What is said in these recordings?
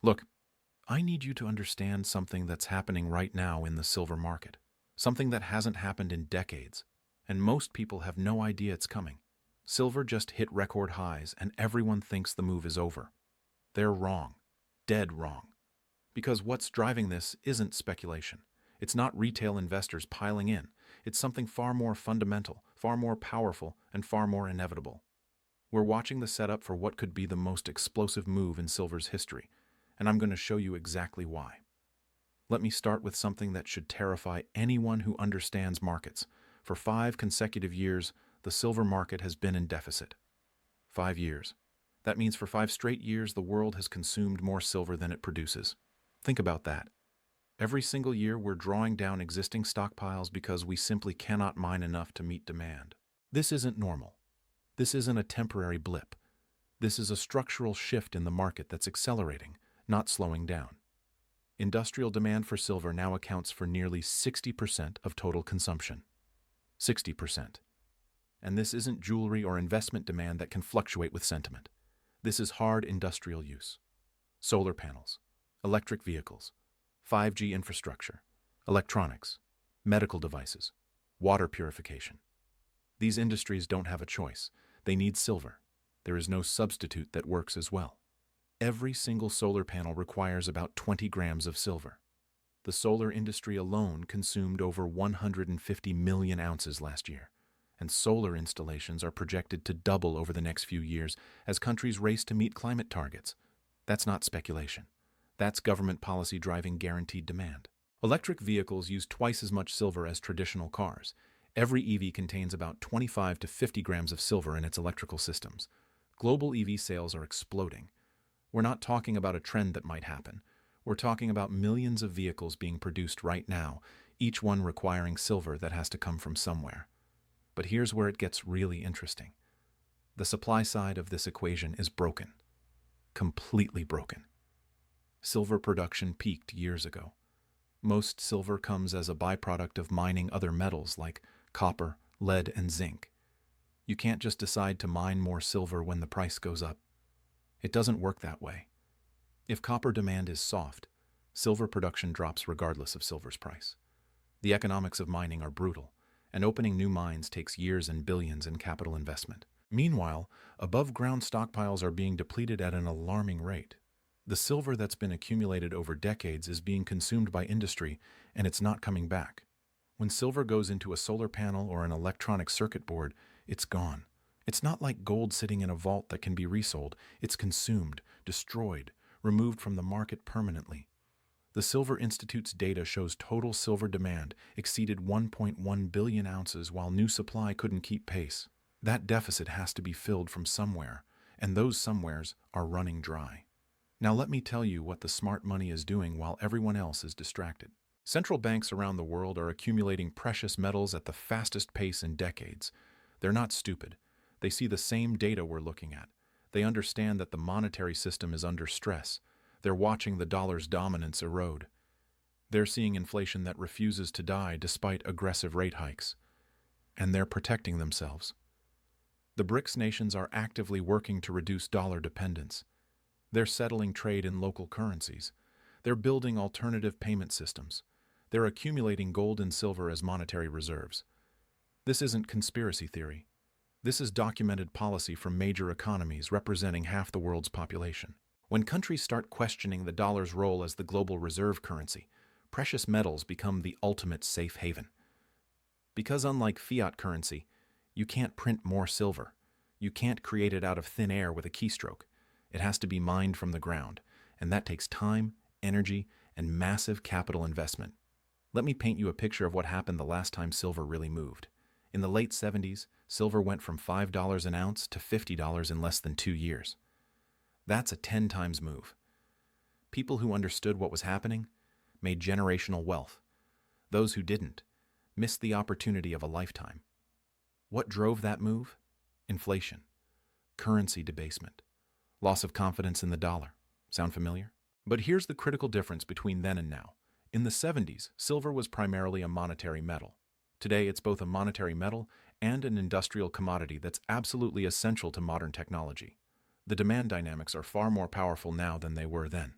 Look, I need you to understand something that's happening right now in the silver market. Something that hasn't happened in decades, and most people have no idea it's coming. Silver just hit record highs, and everyone thinks the move is over. They're wrong. Dead wrong. Because what's driving this isn't speculation. It's not retail investors piling in. It's something far more fundamental, far more powerful, and far more inevitable. We're watching the setup for what could be the most explosive move in silver's history, and I'm going to show you exactly why. Let me start with something that should terrify anyone who understands markets. For 5 consecutive years, the silver market has been in deficit. 5 years. That means for 5 straight years, the world has consumed more silver than it produces. Think about that. Every single year, we're drawing down existing stockpiles because we simply cannot mine enough to meet demand. This isn't normal. This isn't a temporary blip. This is a structural shift in the market that's accelerating, not slowing down. Industrial demand for silver now accounts for nearly 60% of total consumption. 60%. And this isn't jewelry or investment demand that can fluctuate with sentiment. This is hard industrial use. Solar panels, electric vehicles, 5G infrastructure, electronics, medical devices, water purification. These industries don't have a choice. They need silver. There is no substitute that works as well. Every single solar panel requires about 20 grams of silver. The solar industry alone consumed over 150 million ounces last year, and solar installations are projected to double over the next few years as countries race to meet climate targets. That's not speculation. That's government policy driving guaranteed demand. Electric vehicles use twice as much silver as traditional cars. Every EV contains about 25 to 50 grams of silver in its electrical systems. Global EV sales are exploding. We're not talking about a trend that might happen. We're talking about millions of vehicles being produced right now, each one requiring silver that has to come from somewhere. But here's where it gets really interesting. The supply side of this equation is broken. Completely broken. Silver production peaked years ago. Most silver comes as a byproduct of mining other metals like copper, lead, and zinc. You can't just decide to mine more silver when the price goes up. It doesn't work that way. If copper demand is soft, silver production drops regardless of silver's price. The economics of mining are brutal, and opening new mines takes years and billions in capital investment. Meanwhile, above-ground stockpiles are being depleted at an alarming rate. The silver that's been accumulated over decades is being consumed by industry, and it's not coming back. When silver goes into a solar panel or an electronic circuit board, it's gone. It's not like gold sitting in a vault that can be resold. It's consumed, destroyed, removed from the market permanently. The Silver Institute's data shows total silver demand exceeded 1.1 billion ounces while new supply couldn't keep pace. That deficit has to be filled from somewhere, and those somewheres are running dry. Now let me tell you what the smart money is doing while everyone else is distracted. Central banks around the world are accumulating precious metals at the fastest pace in decades. They're not stupid. They see the same data we're looking at. They understand that the monetary system is under stress. They're watching the dollar's dominance erode. They're seeing inflation that refuses to die despite aggressive rate hikes. And they're protecting themselves. The BRICS nations are actively working to reduce dollar dependence. They're settling trade in local currencies. They're building alternative payment systems. They're accumulating gold and silver as monetary reserves. This isn't conspiracy theory. This is documented policy from major economies representing half the world's population. When countries start questioning the dollar's role as the global reserve currency, precious metals become the ultimate safe haven. Because unlike fiat currency, you can't print more silver. You can't create it out of thin air with a keystroke. It has to be mined from the ground, and that takes time, energy, and massive capital investment. Let me paint you a picture of what happened the last time silver really moved. In the late 70s, silver went from $5 an ounce to $50 in less than 2 years. That's a 10 times move. People who understood what was happening made generational wealth. Those who didn't missed the opportunity of a lifetime. What drove that move? Inflation, currency debasement, loss of confidence in the dollar. Sound familiar? But here's the critical difference between then and now. In the 70s, silver was primarily a monetary metal. Today, it's both a monetary metal and an industrial commodity that's absolutely essential to modern technology. The demand dynamics are far more powerful now than they were then.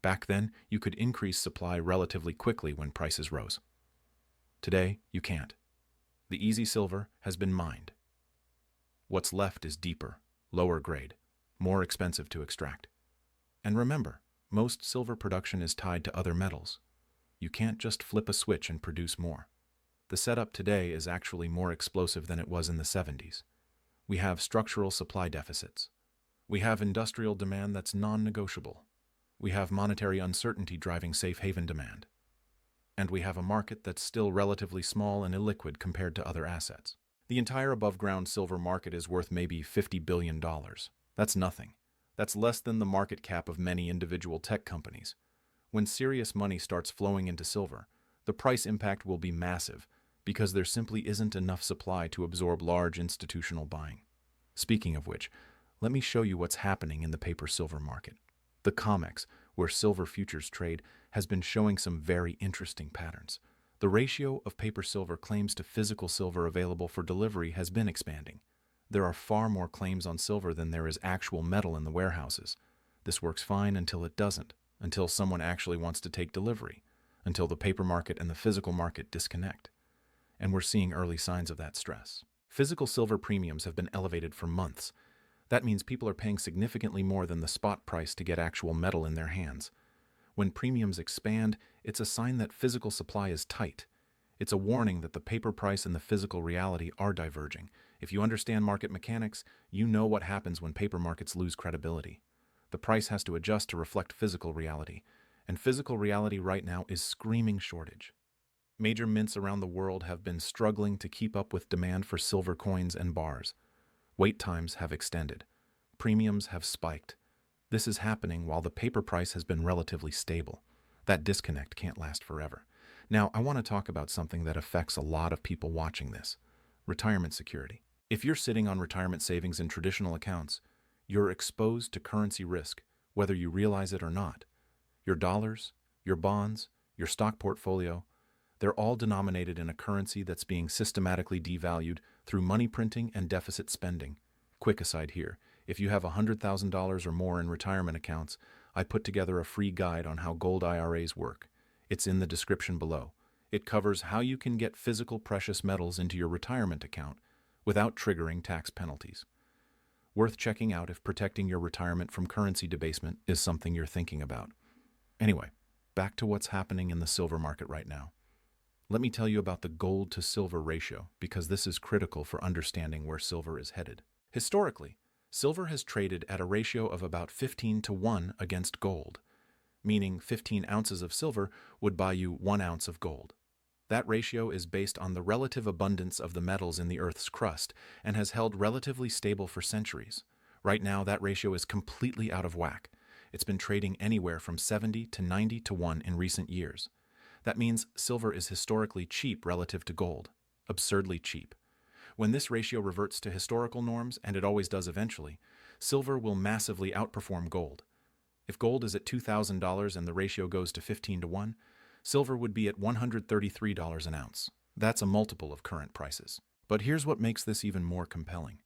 Back then, you could increase supply relatively quickly when prices rose. Today, you can't. The easy silver has been mined. What's left is deeper, lower grade, more expensive to extract. And remember, most silver production is tied to other metals. You can't just flip a switch and produce more. The setup today is actually more explosive than it was in the 70s. We have structural supply deficits. We have industrial demand that's non-negotiable. We have monetary uncertainty driving safe haven demand. And we have a market that's still relatively small and illiquid compared to other assets. The entire above-ground silver market is worth maybe $50 billion. That's nothing. That's less than the market cap of many individual tech companies. When serious money starts flowing into silver, the price impact will be massive because there simply isn't enough supply to absorb large institutional buying. Speaking of which, let me show you what's happening in the paper silver market. The COMEX, where silver futures trade, has been showing some very interesting patterns. The ratio of paper silver claims to physical silver available for delivery has been expanding. There are far more claims on silver than there is actual metal in the warehouses. This works fine until it doesn't, until someone actually wants to take delivery, until the paper market and the physical market disconnect. And we're seeing early signs of that stress. Physical silver premiums have been elevated for months. That means people are paying significantly more than the spot price to get actual metal in their hands. When premiums expand, it's a sign that physical supply is tight. It's a warning that the paper price and the physical reality are diverging. If you understand market mechanics, you know what happens when paper markets lose credibility. The price has to adjust to reflect physical reality, and physical reality right now is screaming shortage. Major mints around the world have been struggling to keep up with demand for silver coins and bars. Wait times have extended. Premiums have spiked. This is happening while the paper price has been relatively stable. That disconnect can't last forever. Now, I want to talk about something that affects a lot of people watching this: retirement security. If you're sitting on retirement savings in traditional accounts, you're exposed to currency risk, whether you realize it or not. Your dollars, your bonds, your stock portfolio, they're all denominated in a currency that's being systematically devalued through money printing and deficit spending. Quick aside here, if you have $100,000 or more in retirement accounts, I put together a free guide on how gold IRAs work. It's in the description below. It covers how you can get physical precious metals into your retirement account without triggering tax penalties. Worth checking out if protecting your retirement from currency debasement is something you're thinking about. Anyway, back to what's happening in the silver market right now. Let me tell you about the gold to silver ratio, because this is critical for understanding where silver is headed. Historically, silver has traded at a ratio of about 15 to 1 against gold, meaning 15 ounces of silver would buy you 1 ounce of gold. That ratio is based on the relative abundance of the metals in the Earth's crust and has held relatively stable for centuries. Right now, that ratio is completely out of whack. It's been trading anywhere from 70 to 90 to 1 in recent years. That means silver is historically cheap relative to gold, absurdly cheap. When this ratio reverts to historical norms, and it always does eventually, silver will massively outperform gold. If gold is at $2,000 and the ratio goes to 15 to 1, silver would be at $133 an ounce. That's a multiple of current prices. But here's what makes this even more compelling.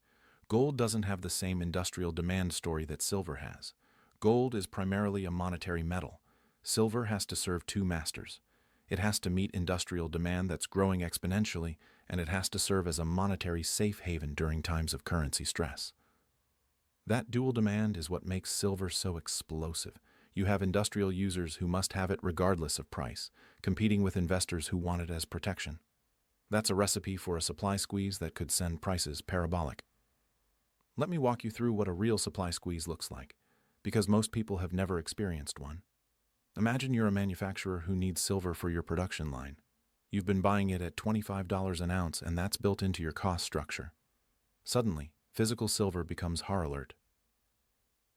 Gold doesn't have the same industrial demand story that silver has. Gold is primarily a monetary metal. Silver has to serve two masters. It has to meet industrial demand that's growing exponentially, and it has to serve as a monetary safe haven during times of currency stress. That dual demand is what makes silver so explosive. You have industrial users who must have it regardless of price, competing with investors who want it as protection. That's a recipe for a supply squeeze that could send prices parabolic. Let me walk you through what a real supply squeeze looks like, because most people have never experienced one. Imagine you're a manufacturer who needs silver for your production line. You've been buying it at $25 an ounce, and that's built into your cost structure. Suddenly, physical silver becomes horror alert.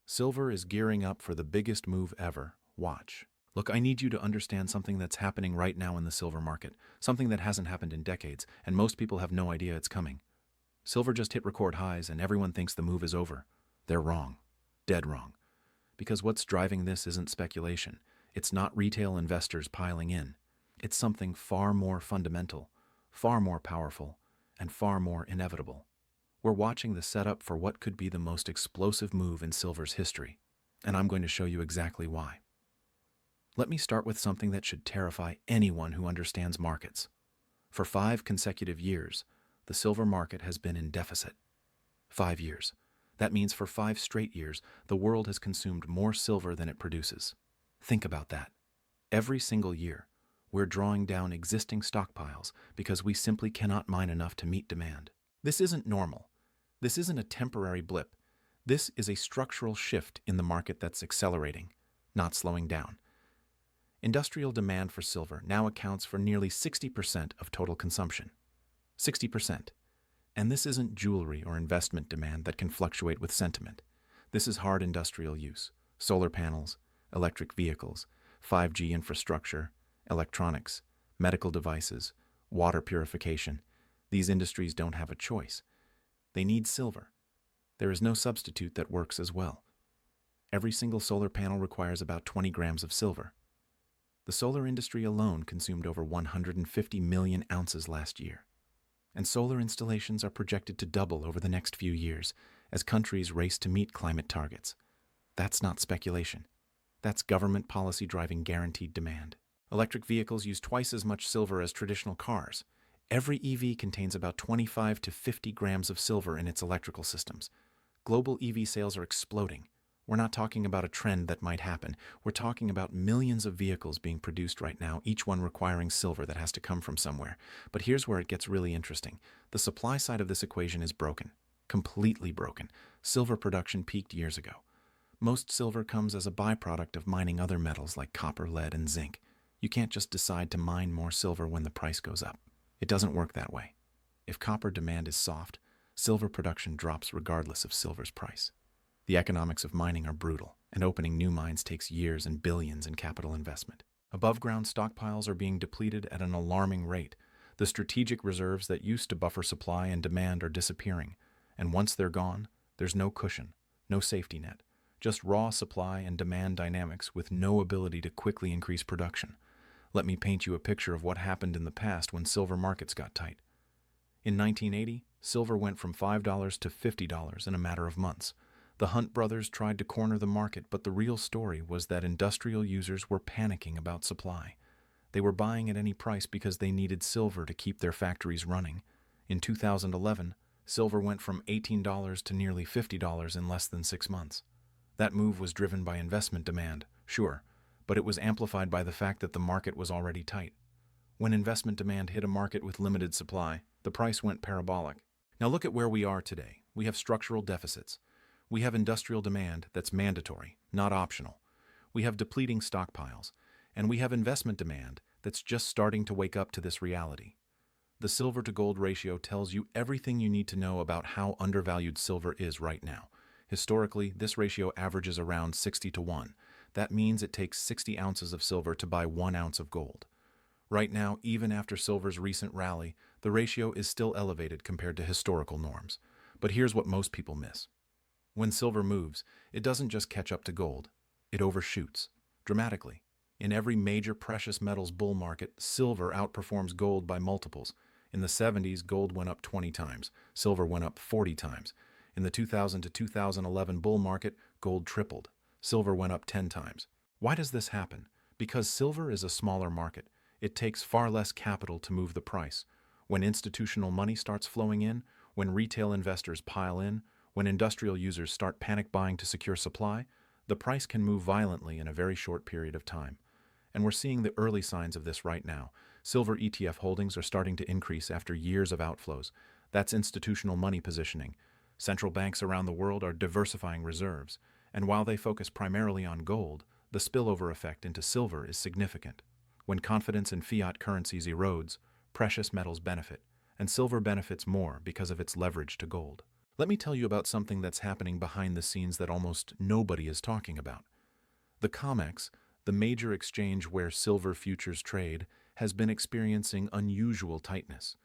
Silver is gearing up for the biggest move ever. Watch. Look, I need you to understand something that's happening right now in the silver market, something that hasn't happened in decades, and most people have no idea it's coming. Silver just hit record highs, and everyone thinks the move is over. They're wrong. Dead wrong. Because what's driving this isn't speculation. It's not retail investors piling in. It's something far more fundamental, far more powerful, and far more inevitable. We're watching the setup for what could be the most explosive move in silver's history, and I'm going to show you exactly why. Let me start with something that should terrify anyone who understands markets. For 5 consecutive years, the silver market has been in deficit. 5 years. That means for 5 straight years, the world has consumed more silver than it produces. Think about that. Every single year, we're drawing down existing stockpiles because we simply cannot mine enough to meet demand. This isn't normal. This isn't a temporary blip. This is a structural shift in the market that's accelerating, not slowing down. Industrial demand for silver now accounts for nearly 60% of total consumption. 60%. And this isn't jewelry or investment demand that can fluctuate with sentiment. This is hard industrial use: solar panels, electric vehicles, 5G infrastructure, electronics, medical devices, water purification. These industries don't have a choice. They need silver. There is no substitute that works as well. Every single solar panel requires about 20 grams of silver. The solar industry alone consumed over 150 million ounces last year. And solar installations are projected to double over the next few years as countries race to meet climate targets. That's not speculation. That's government policy driving guaranteed demand. Electric vehicles use twice as much silver as traditional cars. Every EV contains about 25 to 50 grams of silver in its electrical systems. Global EV sales are exploding. We're not talking about a trend that might happen. We're talking about millions of vehicles being produced right now, each one requiring silver that has to come from somewhere. But here's where it gets really interesting. The supply side of this equation is broken. Completely broken. Silver production peaked years ago. Most silver comes as a byproduct of mining other metals like copper, lead, and zinc. You can't just decide to mine more silver when the price goes up. It doesn't work that way. If copper demand is soft, silver production drops regardless of silver's price. The economics of mining are brutal, and opening new mines takes years and billions in capital investment. Above-ground stockpiles are being depleted at an alarming rate. The strategic reserves that used to buffer supply and demand are disappearing, and once they're gone, there's no cushion, no safety net, just raw supply and demand dynamics with no ability to quickly increase production. Let me paint you a picture of what happened in the past when silver markets got tight. In 1980, silver went from $5 to $50 in a matter of months. The Hunt brothers tried to corner the market, but the real story was that industrial users were panicking about supply. They were buying at any price because they needed silver to keep their factories running. In 2011, silver went from $18 to nearly $50 in less than 6 months. That move was driven by investment demand, sure, but it was amplified by the fact that the market was already tight. When investment demand hit a market with limited supply, the price went parabolic. Now look at where we are today. We have structural deficits. We have industrial demand that's mandatory, not optional. We have depleting stockpiles, and we have investment demand that's just starting to wake up to this reality. The silver-to-gold ratio tells you everything you need to know about how undervalued silver is right now. Historically, this ratio averages around 60 to 1. That means it takes 60 ounces of silver to buy 1 ounce of gold. Right now, even after silver's recent rally, the ratio is still elevated compared to historical norms. But here's what most people miss. When silver moves, it doesn't just catch up to gold. It overshoots, dramatically. In every major precious metals bull market, silver outperforms gold by multiples. In the 70s, gold went up 20 times. Silver went up 40 times. In the 2000 to 2011 bull market, gold tripled. Silver went up 10 times. Why does this happen? Because silver is a smaller market. It takes far less capital to move the price. When institutional money starts flowing in, when retail investors pile in, when industrial users start panic buying to secure supply, the price can move violently in a very short period of time. And we're seeing the early signs of this right now. Silver ETF holdings are starting to increase after years of outflows. That's institutional money positioning. Central banks around the world are diversifying reserves, and while they focus primarily on gold, the spillover effect into silver is significant. When confidence in fiat currencies erodes, precious metals benefit, and silver benefits more because of its leverage to gold. Let me tell you about something that's happening behind the scenes that almost nobody is talking about. The COMEX, the major exchange where silver futures trade, has been experiencing unusual tightness.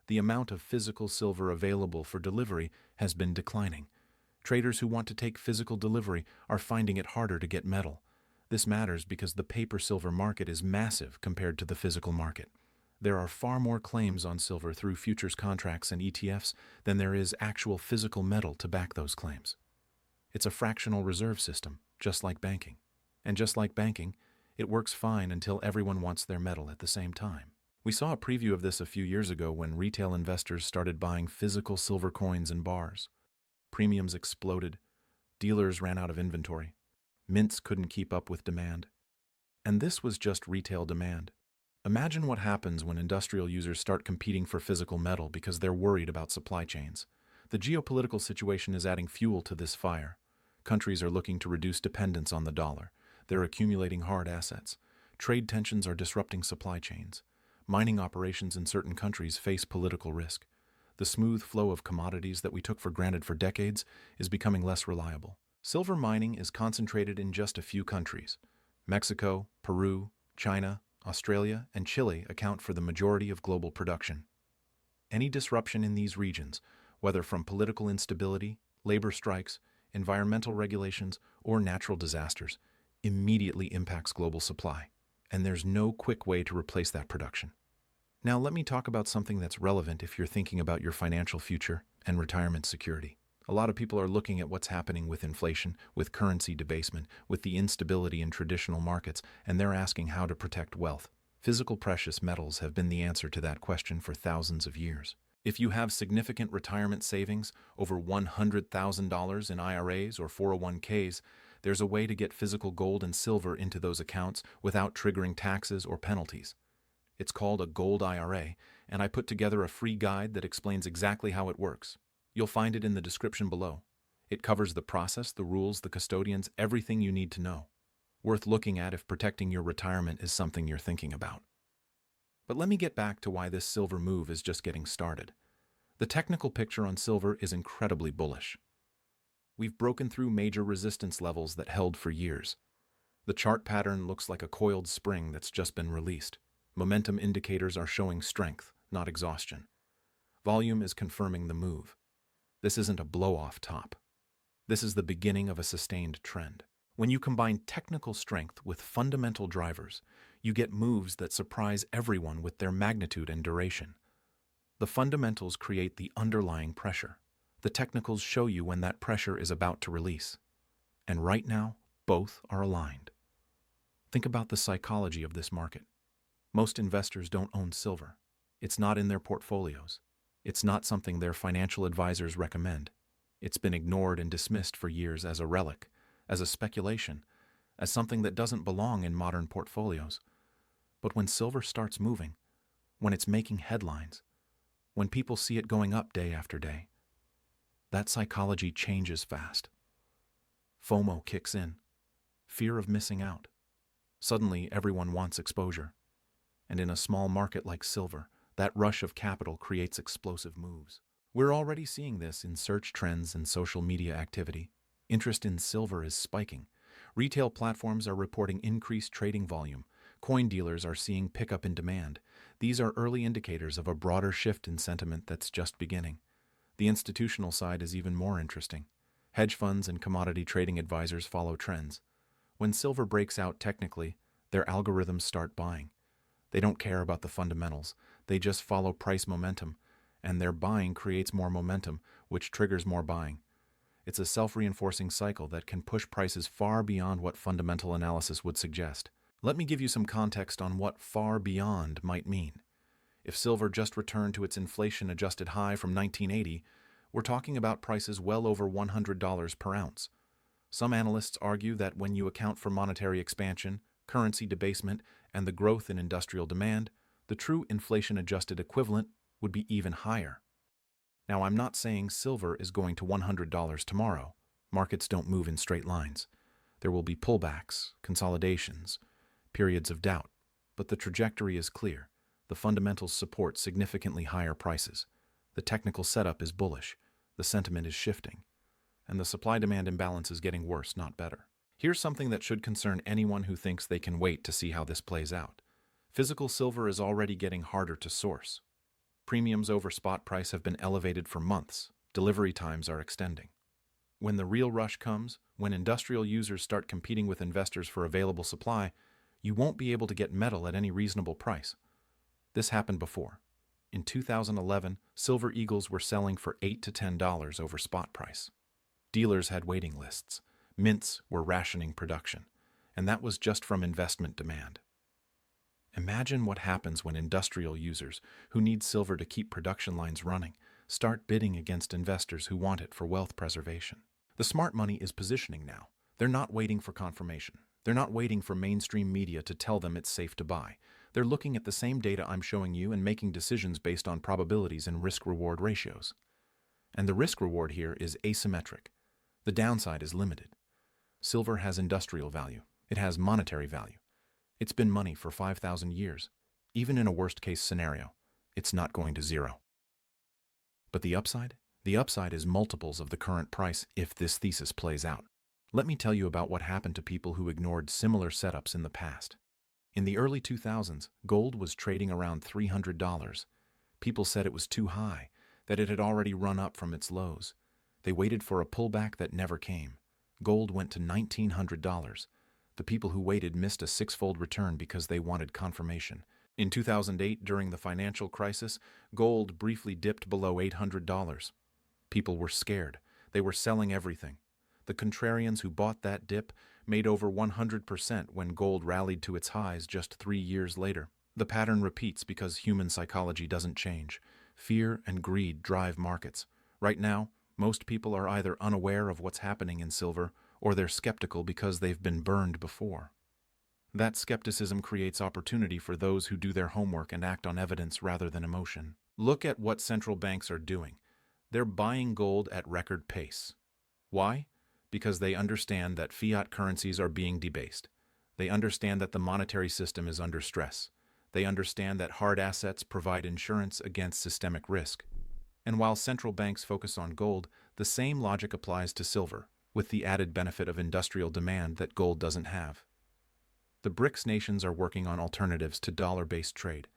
The amount of physical silver available for delivery has been declining. Traders who want to take physical delivery are finding it harder to get metal. This matters because the paper silver market is massive compared to the physical market. There are far more claims on silver through futures contracts and ETFs than there is actual physical metal to back those claims. It's a fractional reserve system, just like banking. And just like banking, It works fine until everyone wants their metal at the same time. We saw a preview of this a few years ago when retail investors started buying physical silver coins in bars. Premiums exploded, dealers ran out of inventory, mints couldn't keep up with demand. And this was just retail demand. Imagine what happens when industrial users start competing for physical metal because they're worried about supply chains. The geopolitical situation is adding fuel to this fire. Countries are looking to reduce dependence on the dollar. They're accumulating hard assets. Trade tensions are disrupting supply chains. Mining operations in certain countries face political risk. The smooth flow of commodities that we took for granted for decades is becoming less reliable. Silver mining is concentrated in just a few countries. Mexico, Peru, China, Australia, and Chile account for the majority of global production. Any disruption in these regions, whether from political instability, labor strikes, environmental regulations, or natural disasters, immediately impacts global supply, and there's no quick way to replace that production. Now let me talk about something that's relevant if you're thinking about your financial future and retirement security. A lot of people are looking at what's happening with inflation, with currency debasement, with the instability in traditional markets, and they're asking how to protect wealth. Physical precious metals have been the answer to that question for thousands of years. If you have significant retirement savings, over $100,000 in IRAs or 401ks, there's a way to get physical gold and silver into those accounts without triggering taxes or penalties. It's called a gold IRA, and I put together a free guide that explains exactly how it works. You'll find it in the description below. It covers the process, the rules, the custodians, everything you need to know. Worth looking at if protecting your retirement is something you're thinking about. But let me get back to why this silver move is just getting started. The technical picture on silver is incredibly bullish. We've broken through major resistance levels that held for years. The chart pattern looks like a coiled spring that's just been released. Momentum indicators are showing strength, not exhaustion. Volume is confirming the move. This isn't a blow-off top. This is the beginning of a sustained trend. When you combine technical strength with fundamental drivers, you get moves that surprise everyone with their magnitude and duration. The fundamentals create the underlying pressure. The technicals show you when that pressure is about to release. And right now, both are aligned. Think about the psychology of this market. Most investors don't own silver. It's not in their portfolios. It's not something their financial advisors recommend. It's been ignored and dismissed for years as a relic, as a speculation, as something that doesn't belong in modern portfolios. But when silver starts moving, when it's making headlines, when people see it going up day after day, that psychology changes fast. FOMO kicks in, fear of missing out. Suddenly, everyone wants exposure. And in a small market like silver, that rush of capital creates explosive moves. We're already seeing this in search trends and social media activity. Interest in silver is spiking. Retail platforms are reporting increased trading volume. Coin dealers are seeing pickup in demand. These are early indicators of a broader shift in sentiment that's just beginning. The institutional side is even more interesting. Hedge funds and commodity trading advisors follow trends. When silver breaks out technically, their algorithms start buying. They don't care about the fundamentals. They just follow price momentum, and their buying creates more momentum, which triggers more buying. It's a self-reinforcing cycle that can push prices far beyond what fundamental analysis would suggest. Let me give you some context on what far beyond might mean. If silver just returned to its inflation-adjusted high from 1980, we're talking about prices well over $100 per ounce. Some analysts argue that when you account for monetary expansion, currency debasement, and the growth in industrial demand, the true inflation-adjusted equivalent would be even higher. Now, I'm not saying silver is going to $100 tomorrow. Markets don't move in straight lines. There will be pullbacks, consolidations, periods of doubt, but the trajectory is clear. The fundamentals support significantly higher prices. The technical setup is bullish. The sentiment is shifting. And the supply-demand imbalance is getting worse, not better. Here's something that should concern anyone who thinks they can wait to see how this plays out. Physical silver is already getting harder to source. Premiums over spot price have been elevated for months. Delivery times are extending. When the real rush comes, when industrial users start competing with investors for available supply, you won't be able to get metal at any reasonable price. This happened before. In 2011, silver eagles were selling for $8 to $10 over spot price. Dealers had waiting lists. Mints were rationing production. and that was just from investment demand. Imagine what happens when industrial users, who need silver to keep production lines running, start bidding against investors who want it for wealth preservation. The smart money is positioning now. They're not waiting for confirmation. They're not waiting for mainstream media to tell them it's safe to buy. They're looking at the same data I'm showing you and making decisions based on probabilities and risk-reward ratios. And the risk-reward here is asymmetric. The downside is limited. Silver has industrial value. It has monetary value. It's been money for 5,000 years. Even in a worst-case scenario, it's not going to zero. But the upside? The upside is multiples of the current price if this thesis plays out. Let me tell you about what happened to people who ignored similar setups in the past. In the early 2000s, gold was trading around $300. People said it was too high, that it had already run up from its lows. They waited for a pullback that never came. Gold went to $1,900. The people who waited missed a six-fold return because they wanted confirmation. In 2008, during the financial crisis, gold briefly dipped below $800. People were scared. They were selling everything. The contrarians who bought that dip made over 100% when gold rallied to its highs just 3 years later. The pattern repeats because human psychology doesn't change. Fear and greed drive markets. Right now, most people are either unaware of what's happening in silver or they're skeptical because they've been burned before. That skepticism creates opportunity for those who do their homework and act on evidence rather than emotion. Look at what central banks are doing. They're buying gold at record pace. Why? Because they understand that fiat currencies are being debased. They understand that the monetary system is under stress. They understand that hard assets provide insurance against systemic risk. And while central banks focus on gold, the same logic applies to silver, with the added benefit of industrial demand that gold doesn't have. The BRICS nations are working on alternatives to dollar-based trade.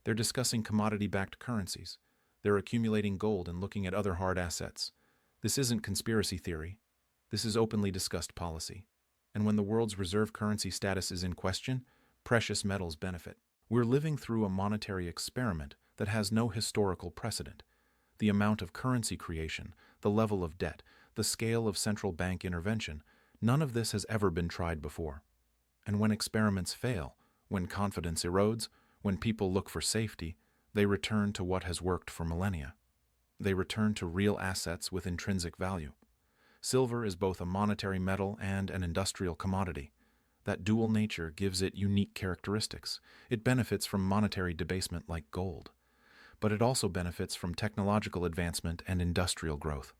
They're discussing commodity-backed currencies. They're accumulating gold and looking at other hard assets. This isn't conspiracy theory. This is openly discussed policy. And when the world's reserve currency status is in question, precious metals benefit. We're living through a monetary experiment that has no historical precedent. The amount of currency creation, the level of debt, the scale of central bank intervention, none of this has ever been tried before. And when experiments fail, when confidence erodes, when people look for safety, they return to what has worked for millennia. They return to real assets with intrinsic value. Silver is both a monetary metal and an industrial commodity. That dual nature gives it unique characteristics. It benefits from monetary debasement like gold, but it also benefits from technological advancement and industrial growth.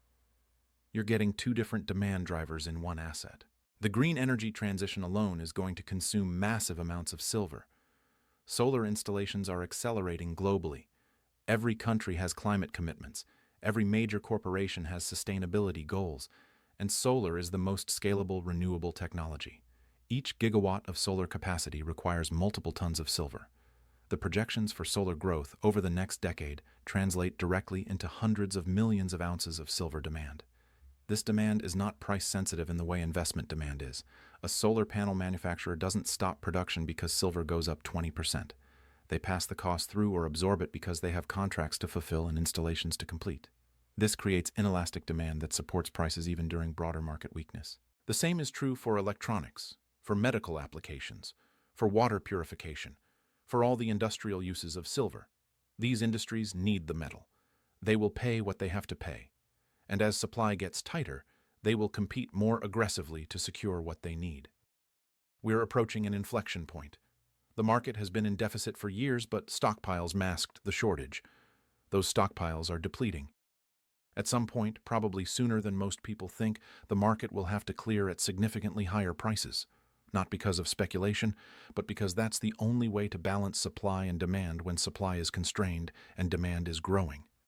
You're getting two different demand drivers in one asset. The green energy transition alone is going to consume massive amounts of silver. Solar installations are accelerating globally. Every country has climate commitments. Every major corporation has sustainability goals. And solar is the most scalable renewable technology. Each gigawatt of solar capacity requires multiple tons of silver. The projections for solar growth over the next decade translate directly into hundreds of millions of ounces of silver demand. This demand is not price-sensitive in the way investment demand is. A solar panel manufacturer doesn't stop production because silver goes up 20%. They pass the cost through or absorb it because they have contracts to fulfill and installations to complete. This creates inelastic demand that supports prices even during broader market weakness. The same is true for electronics, for medical applications, for water purification, for all the industrial uses of silver. These industries need the metal. They will pay what they have to pay. And as supply gets tighter, they will compete more aggressively to secure what they need. We're approaching an inflection point. The market has been in deficit for years, but stockpiles masked the shortage. Those stockpiles are depleting. At some point, probably sooner than most people think, the market will have to clear at significantly higher prices. Not because of speculation, but because that's the only way to balance supply and demand when supply is constrained and demand is growing.